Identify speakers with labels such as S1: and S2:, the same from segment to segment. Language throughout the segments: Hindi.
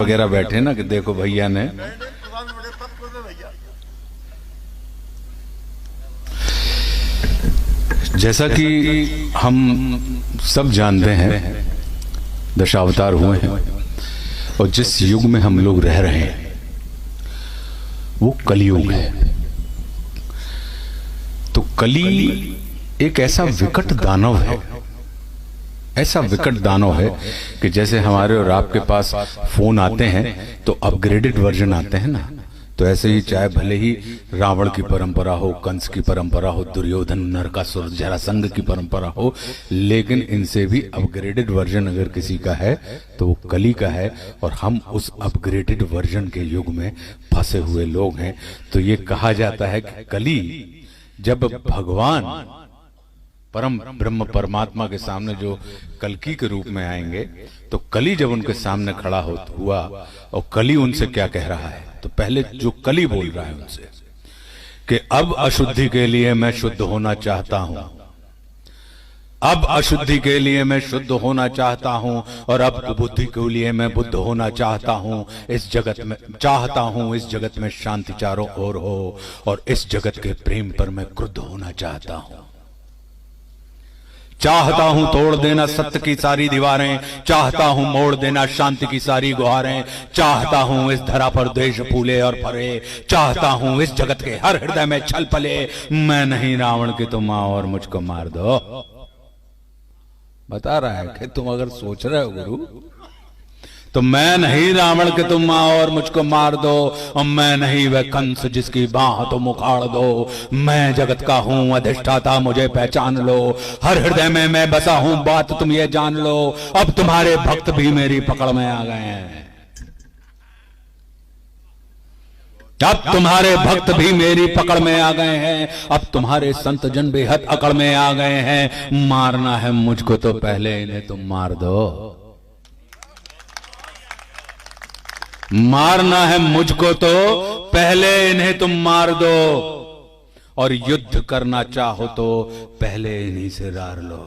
S1: वगैरह बैठे ना कि देखो भैया ने जैसा कि हम सब जानते हैं दशावतार हुए हैं और जिस युग में हम लोग रह रहे हैं वो कलियुग है। तो कली एक ऐसा विकट दानव है, ऐसा विकट दानव है कि जैसे हमारे और आपके पास फोन आते हैं तो अपग्रेडेड वर्जन आते हैं ना, तो ऐसे ही चाहे भले ही रावण की परंपरा हो, कंस की परंपरा हो, दुर्योधन, नरकासुर, जरासंध की परंपरा हो, लेकिन इनसे भी अपग्रेडेड वर्जन अगर किसी का है तो वो कली का है। और हम उस अपग्रेडेड वर्जन के युग में फंसे हुए लोग हैं। तो ये कहा जाता है कि कली जब भगवान परम ब्रह्म परमात्मा के सामने जो कल्कि के रूप में आएंगे, तो कली जब उनके सामने खड़ा हुआ और कली उनसे क्या कह रहा है, तो पहले जो कली बोल रहा है उनसे कि अब अशुद्धि के लिए मैं शुद्ध होना चाहता हूं, अब अशुद्धि के लिए मैं शुद्ध होना चाहता हूं और अब बुद्धि के लिए मैं बुद्ध होना चाहता हूं। इस जगत में चाहता हूं, इस जगत में शांति चारों ओर हो और इस जगत के प्रेम पर मैं क्रुद्ध होना चाहता हूं। चाहता हूं तोड़ देना सत्य की सारी दीवारें, चाहता हूं मोड़ देना शांति की सारी गुहारें, चाहता हूं इस धरा पर द्वेष फूले और फरे, चाहता हूं इस जगत के हर हृदय में छल पले। मैं नहीं रावण की तुम आओ और मुझको मार दो। बता रहा है कि तुम अगर सोच रहे हो गुरु, तो मैं नहीं रावण के तुम आओ और मुझको मार दो, और मैं नहीं वह कंस जिसकी बाह तुम उखाड़ दो। मैं जगत का हूं अधिष्ठाता, मुझे पहचान लो, हर हृदय में मैं बसा हूं, बात तुम ये जान लो। अब तुम्हारे भक्त भी मेरी पकड़ में आ गए हैं, अब तुम्हारे भक्त भी मेरी पकड़ में आ गए हैं, अब तुम्हारे संत जन बेहद अकड़ में आ गए हैं। मारना है मुझको तो पहले इन्हें तुम मार दो, मारना है मुझको तो पहले इन्हें तुम मार दो, और युद्ध करना चाहो तो पहले इन्हीं से रार लो।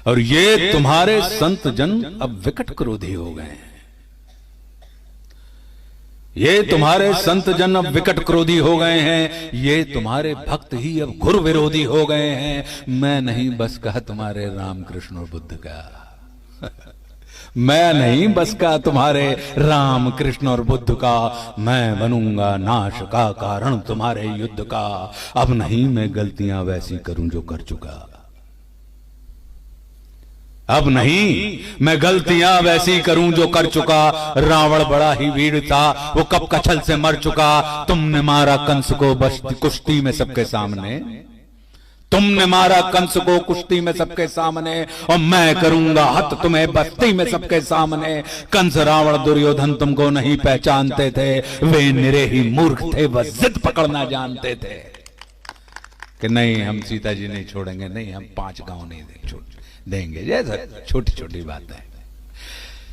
S1: और ये तुम्हारे संत जन अब विकट क्रोधी हो गए हैं, ये तुम्हारे संत जन अब विकट क्रोधी हो गए हैं, ये तुम्हारे भक्त ही अब घुर विरोधी हो गए हैं। मैं नहीं बस कहा तुम्हारे राम कृष्ण और बुद्ध का मैं नहीं बस का तुम्हारे राम कृष्ण और बुद्ध का, मैं बनूंगा नाश का कारण तुम्हारे युद्ध का। अब नहीं मैं गलतियां वैसी करूं जो कर चुका, अब नहीं मैं गलतियां वैसी करूं जो कर चुका। रावण बड़ा ही वीर था, वो कब कछल से मर चुका। तुमने मारा कंस को कुश्ती में सबके सामने, तुमने मारा कंस को कुश्ती में सबके सामने, और मैं करूंगा हत तुम्हें बस्ती में सबके सामने। कंस रावण दुर्योधन तुमको नहीं पहचानते थे, वे निरे ही मूर्ख थे, वह जिद पकड़ना जानते थे कि नहीं हम सीता जी नहीं छोड़ेंगे, नहीं हम 5 गांव नहीं देंगे। जैसा छोटी छोटी बात है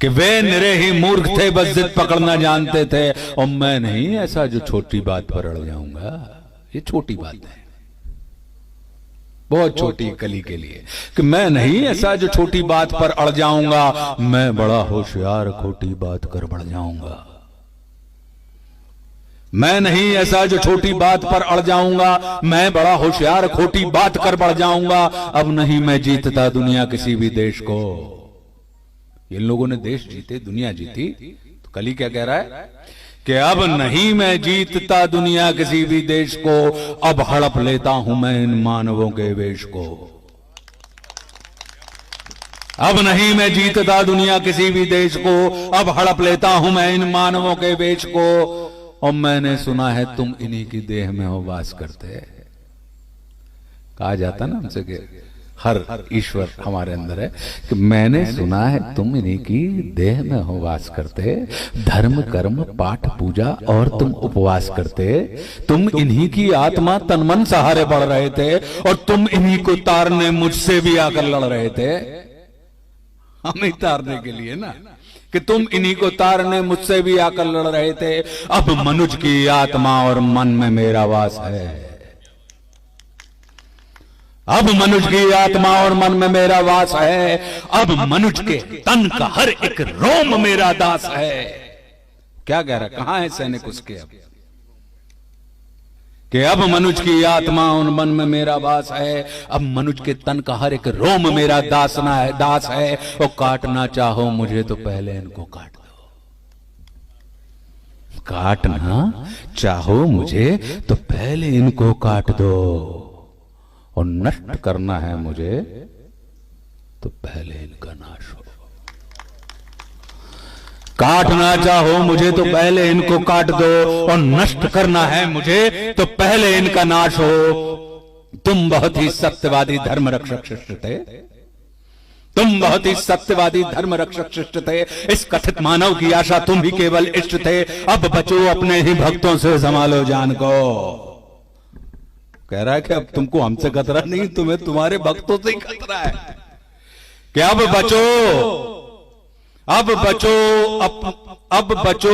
S1: कि वे निरे ही मूर्ख थे, बस जिद पकड़ना जानते थे। और मैं नहीं ऐसा जो छोटी बात पर अड़ जाऊंगा, ये छोटी बात है, बहुत छोटी कली के लिए, कि मैं नहीं ऐसा जो छोटी बात पर अड़ जाऊंगा। मैं बड़ा होशियार खोटी बात कर बढ़ जाऊंगा, मैं नहीं ऐसा जो छोटी बात पर अड़ जाऊंगा, मैं बड़ा होशियार खोटी बात कर बढ़ जाऊंगा। अब नहीं मैं जीतता दुनिया किसी भी देश को। इन लोगों ने देश जीते, दुनिया जीती, तो कली क्या कह रहा है कि अब नहीं मैं जीतता दुनिया किसी भी देश को, अब हड़प लेता हूं मैं इन मानवों के वेश को। अब नहीं मैं जीतता दुनिया किसी भी देश को, अब हड़प लेता हूं मैं इन मानवों के वेश को। और मैंने सुना है तुम इन्हीं की देह में हो वास करते। कहा जाता ना हमसे कि हर ईश्वर हमारे अंदर है, कि मैंने सुना है तुम इन्हीं की देह में हो वास करते। धर्म कर्म पाठ पूजा और तुम उपवास करते। तुम इन्हीं की आत्मा तन मन सहारे बढ़ रहे थे, और तुम इन्हीं को तारने मुझसे भी आकर लड़ रहे थे। हमें तारने के लिए ना, कि तुम इन्हीं को तारने मुझसे भी आकर लड़ रहे थे। अब मनुज की आत्मा और मन में मेरा वास है, अब मनुज की आत्मा और मन में मेरा वास है, अब मनुज के तन का हर एक रोम मेरा दास है। क्या कह रहा, कहां है सैनिक उसके अब कि अब मनुज की आत्मा और मन में मेरा वास है, अब मनुज के तन का हर एक रोम मेरा दास है। और काटना चाहो मुझे तो पहले इनको काट दो, काटना चाहो मुझे तो पहले इनको काट दो, और नष्ट करना है मुझे तो पहले इनका नाश हो। काटना चाहो मुझे तो पहले इनको काट दो, और नष्ट करना है मुझे तो पहले इनका नाश हो। तुम बहुत ही सत्यवादी धर्म रक्षक शिष्ट थे, तुम बहुत ही सत्यवादी धर्म रक्षक शिष्ट थे। इस कथित मानव की आशा तुम ही केवल इष्ट थे। अब बचो अपने ही भक्तों से, संभालो जान को। कह रहा है कि अब तुमको हमसे खतरा नहीं, तुम्हें तुम्हारे भक्तों से ही खतरा है कि अब बचो, अब बचो, अब बचो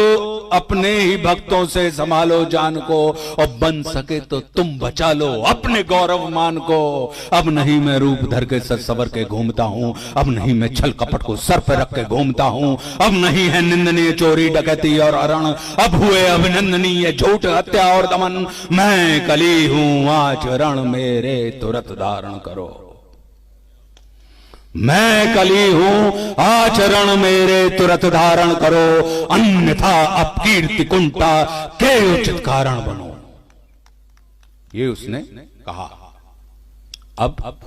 S1: अपने ही भक्तों से, संभालो जान को। और बन सके तो तुम बचा लो अपने गौरव मान को। अब नहीं मैं रूप धर के सज सवर के घूमता हूं, अब नहीं मैं छल कपट को सर पे रख के घूमता हूं। अब नहीं है निंदनीय चोरी डकैती और हरण, अब हुए अभिनंदनीय झूठ हत्या और दमन। मैं कली हूं आचरण मेरे तुरंत धारण करो, मैं कली हूं आचरण मेरे तुरंत धारण करो। अन्यथा अपकीर्ति कुंठा के उचित कारण बनो, ये उसने कहा। अब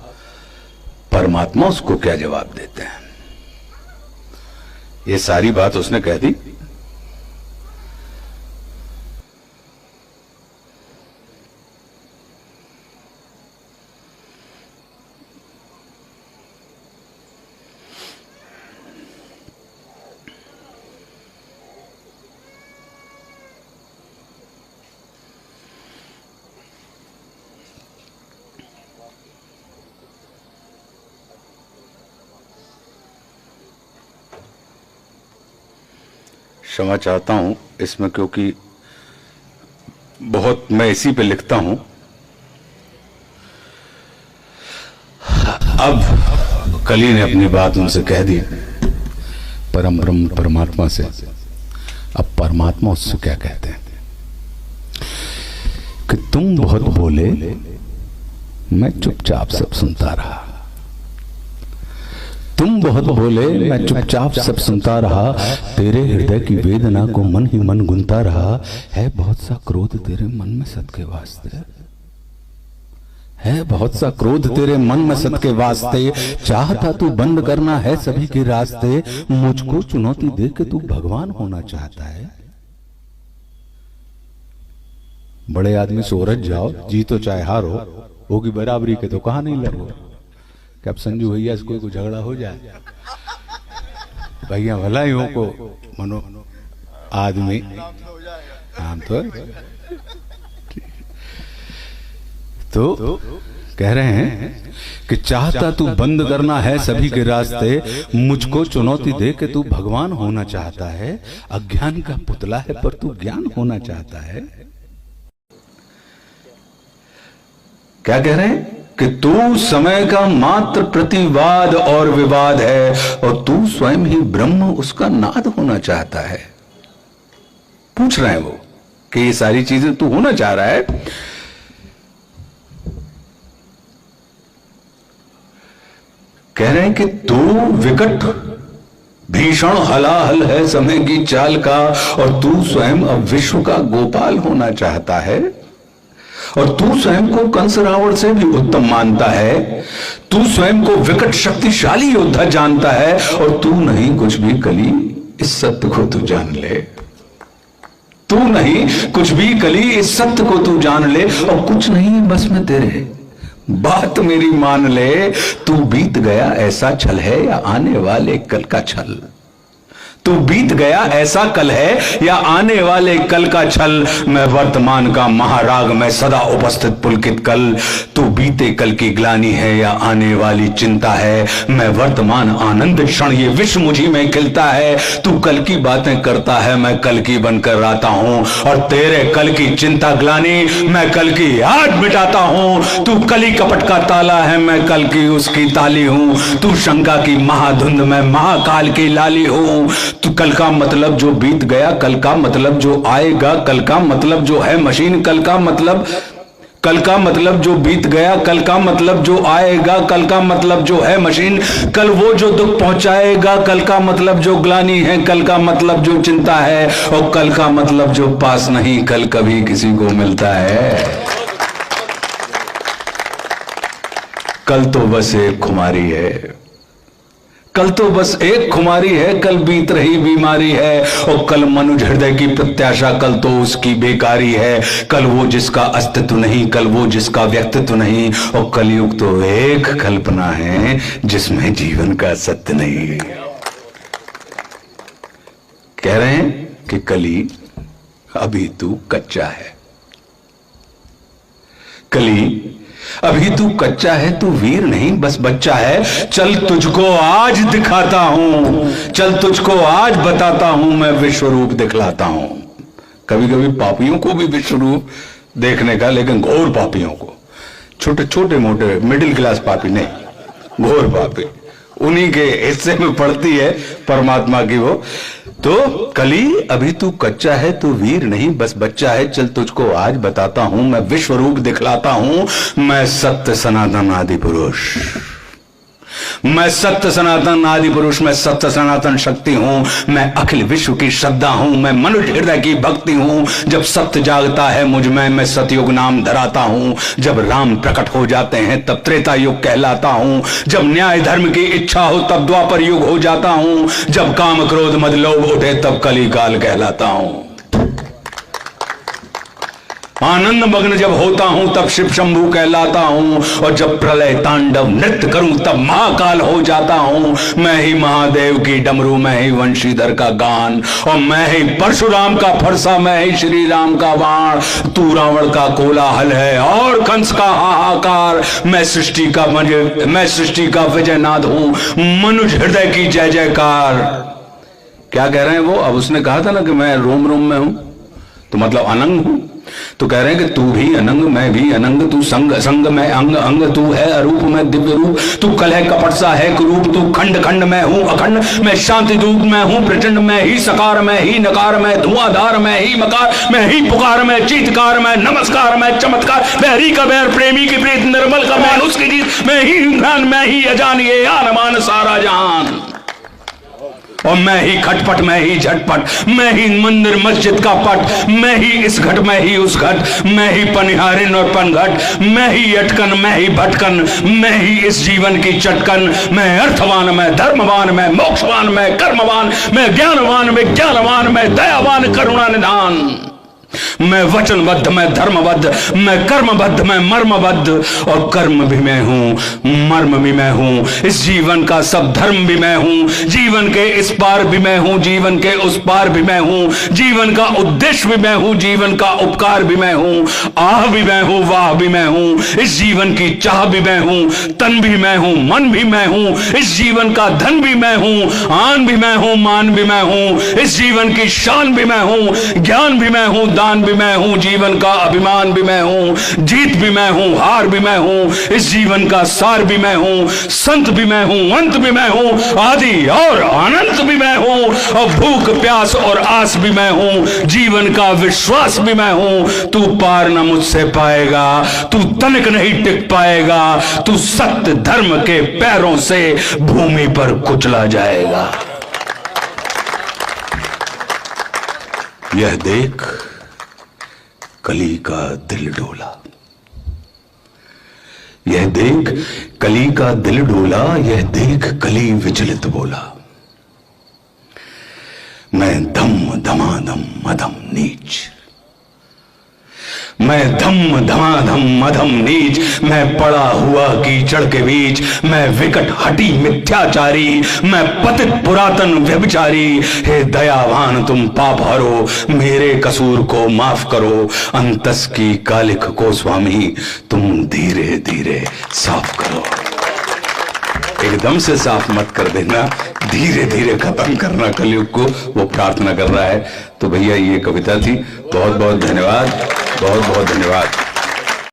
S1: परमात्मा उसको क्या जवाब देते हैं? ये सारी बात उसने कह दी। क्षमा चाहता हूं इसमें, क्योंकि बहुत मैं इसी पे लिखता हूं। अब कली ने अपनी बात उनसे कह दी, परम ब्रह्म परमात्मा से। अब परमात्मा उससे क्या कहते हैं कि तुम बहुत बोले, मैं चुपचाप सब सुनता रहा। तुम बहुत बोले, मैं चुपचाप सब सुनता रहा। तेरे हृदय की वेदना को मन ही मन गुनता रहा। है बहुत सा क्रोध तेरे मन में सत के वास्ते, है बहुत सा क्रोध तेरे मन में सत के वास्ते। चाहता तू बंद करना है सभी के रास्ते। मुझको चुनौती दे के तू भगवान होना चाहता है। बड़े आदमी से उलझ जाओ, जीतो चाहे हारो, होगी बराबरी के तो कहां नहीं लगो। कि अब संजू भैया से कोई झगड़ा हो जाए, भैया भलाइयों को मनो आदमी आम तो कह रहे हैं कि चाहता तू बंद करना है सभी के रास्ते। मुझको चुनौती दे के तू भगवान होना चाहता है। अज्ञान का पुतला है पर तू ज्ञान होना चाहता है। क्या कह रहे हैं कि तू समय का मात्र प्रतिवाद और विवाद है, और तू स्वयं ही ब्रह्म उसका नाद होना चाहता है। पूछ रहे हैं वो कि ये सारी चीजें तू होना चाह रहा है। कह रहे हैं कि तू विकट भीषण हलाहल है समय की चाल का, और तू स्वयं अब विश्व का गोपाल होना चाहता है। और तू स्वयं को कंस रावण से भी उत्तम मानता है। तू स्वयं को विकट शक्तिशाली योद्धा जानता है। और तू नहीं कुछ भी कली, इस सत्य को तू जान ले। तू नहीं कुछ भी कली, इस सत्य को तू जान ले। और कुछ नहीं बस में तेरे, बात मेरी मान ले। तू बीत गया ऐसा छल है या आने वाले कल का छल। तू बीत गया ऐसा कल है या आने वाले कल का छल, मैं वर्तमान का महाराग मैं सदा उपस्थित पुलकित कल। तू बीते कल की ग्लानी है या आने वाली चिंता है, मैं वर्तमान आनंद क्षण ये विश्व मुझी में खिलता है। तू कल की बातें करता है, मैं कल की बनकर आता हूं, और तेरे कल की चिंता ग्लानी मैं कल की आज मिटाता हूं। तू कली कपट का ताला है, मैं कल की उसकी ताली हूं। तू शंका की महाधुंध, मैं महाकाल की लाली हूं। तो कल का मतलब जो बीत गया, कल का मतलब जो आएगा, कल का मतलब जो है मशीन, कल का मतलब जो बीत गया, कल का मतलब जो आएगा, कल का मतलब जो है मशीन, कल वो जो दुख पहुंचाएगा, कल का मतलब जो ग्लानी है, कल का मतलब जो चिंता है, और कल का मतलब जो पास नहीं कल कभी किसी को मिलता है। कल तो बस एक खुमारी है, कल तो बस एक खुमारी है, कल बीत रही बीमारी है, और कल मनुष्य हृदय की प्रत्याशा, कल तो उसकी बेकारी है। कल वो जिसका अस्तित्व नहीं, कल वो जिसका व्यक्तित्व नहीं, और कलयुग तो एक कल्पना है जिसमें जीवन का सत्य नहीं है। कह रहे हैं कि कली अभी तू कच्चा है, कली अभी तू कच्चा है, तू वीर नहीं बस बच्चा है। चल तुझको आज दिखाता हूं, चल तुझको आज बताता हूं, मैं विश्वरूप दिखलाता हूं। कभी कभी पापियों को भी विश्वरूप देखने का, लेकिन घोर पापियों को, छोटे छोटे मोटे मिडिल क्लास पापी नहीं, घोर पापी, उन्हीं के हिस्से में पड़ती है परमात्मा की वो। तो कली अभी तू कच्चा है, तू वीर नहीं बस बच्चा है। चल तुझको आज बताता हूं, मैं विश्वरूप दिखलाता हूं, मैं सत्य सनातन आदि पुरुष, मैं सत्य सनातन आदि पुरुष, मैं सत्य सनातन शक्ति हूं, मैं अखिल विश्व की श्रद्धा हूं, मैं मनुष्य हृदय की भक्ति हूं। जब सत्य जागता है मुझ में, मैं सतयुग नाम धराता हूं। जब राम प्रकट हो जाते हैं तब त्रेता युग कहलाता हूं। जब न्याय धर्म की इच्छा हो तब द्वापर युग हो जाता हूं। जब काम क्रोध मद लोभ उठे तब कली काल कहलाता हूं। आनंद मग्न जब होता हूं तब शिव शंभू कहलाता हूं, और जब प्रलय तांडव नृत्य करूं तब महाकाल हो जाता हूं। मैं ही महादेव की डमरू, मैं ही वंशीधर का गान, और मैं ही परशुराम का फरसा, मैं ही श्री राम का बाण। तू रावण का कोलाहल है और कंस का हाहाकार, मैं सृष्टि का विजयनाद हूं, मनुष्य हृदय की जय जयकार। क्या कह रहे हैं वो? अब उसने कहा था ना कि मैं रोम रोम में हूं, तो मतलब अनंग हूं। तो कह रहे हैं कि तू भी अनंग, मैं भी अनंग, तू संग संग मैं अंग अंग, तू है अरूप मैं दिव्य रूप, तू कलह कपट सा है कुरूप, तू खंड खंड मैं हूं अखंड, मैं शांति दूत मैं हूं प्रचंड, मैं ही सकार मैं ही नकार, मैं धुआंधार मैं ही मकार, मैं ही पुकार मैं चीतकार, मैं नमस्कार मैं चमत्कार, बैरी का बैर प्रेमी की प्रीत, निर्मल का मैं उसकी जीत, मैं ही ज्ञान मैं ही अजान, ये आन सारा जहान। और मैं ही खटपट मैं ही झटपट, मैं ही मंदिर मस्जिद का पट, मैं ही इस घट मैं ही उस घट, मैं ही पनिहारिन और पनघट, मैं ही अटकन मैं ही भटकन, मैं ही इस जीवन की चटकन, मैं अर्थवान मैं धर्मवान मैं मोक्षवान मैं कर्मवान, मैं ज्ञानवान मैं ज्ञानवान मैं दयावान करुणा निधान, मैं वचनबद्ध मैं धर्मबद्ध, मैं कर्मबद्ध मैं मर्मबद्ध, और कर्म भी मैं हूं मर्म भी मैं हूं, इस जीवन का सब धर्म भी मैं हूं, जीवन के इस पार भी मैं हूं, जीवन के उस पार भी मैं हूं, जीवन का उद्देश्य भी मैं हूं, जीवन का उपकार भी मैं हूं, आह भी मैं हूं वाह भी मैं हूं, इस जीवन की चाह भी मैं हूं, तन भी मैं हूं मन भी मैं हूं, इस जीवन का धन भी मैं हूं, आन भी मैं हूं मान भी मैं हूं, इस जीवन की शान भी मैं हूं, ज्ञान भी मैं हूं दान भी मैं हूं, जीवन का अभिमान भी मैं हूं, जीत भी मैं हूं हार भी मैं हूं, इस जीवन का सार भी मैं हूं, संत भी मैं हूं अंत भी मैं हूं, आदि और अनंत भी मैं हूं, और भूख प्यास और आस भी मैं हूं, जीवन का विश्वास भी मैं हूं। तू पार न मुझसे पाएगा, तू तनिक नहीं टिक पाएगा, तू सत्य धर्म के पैरों से भूमि पर कुचला जाएगा। यह देख कली का दिल डोला, यह देख कली का दिल डोला, यह देख कली विचलित बोला, मैं धम धमाधम मदम नीच, मैं धम धमाधम अधम नीच, मैं पड़ा हुआ कीचड़ के बीच, मैं विकट हटी मिथ्याचारी, मैं पतित पुरातन व्यभिचारी। हे दयावान तुम पाप हरो, मेरे कसूर को माफ करो। अंतस की कालिख को स्वामी तुम धीरे धीरे साफ करो। एकदम से साफ मत कर देना, धीरे धीरे खत्म करना कलयुग को, वो प्रार्थना कर रहा है। तो भैया ये कविता थी। बहुत बहुत धन्यवाद, बहुत बहुत धन्यवाद।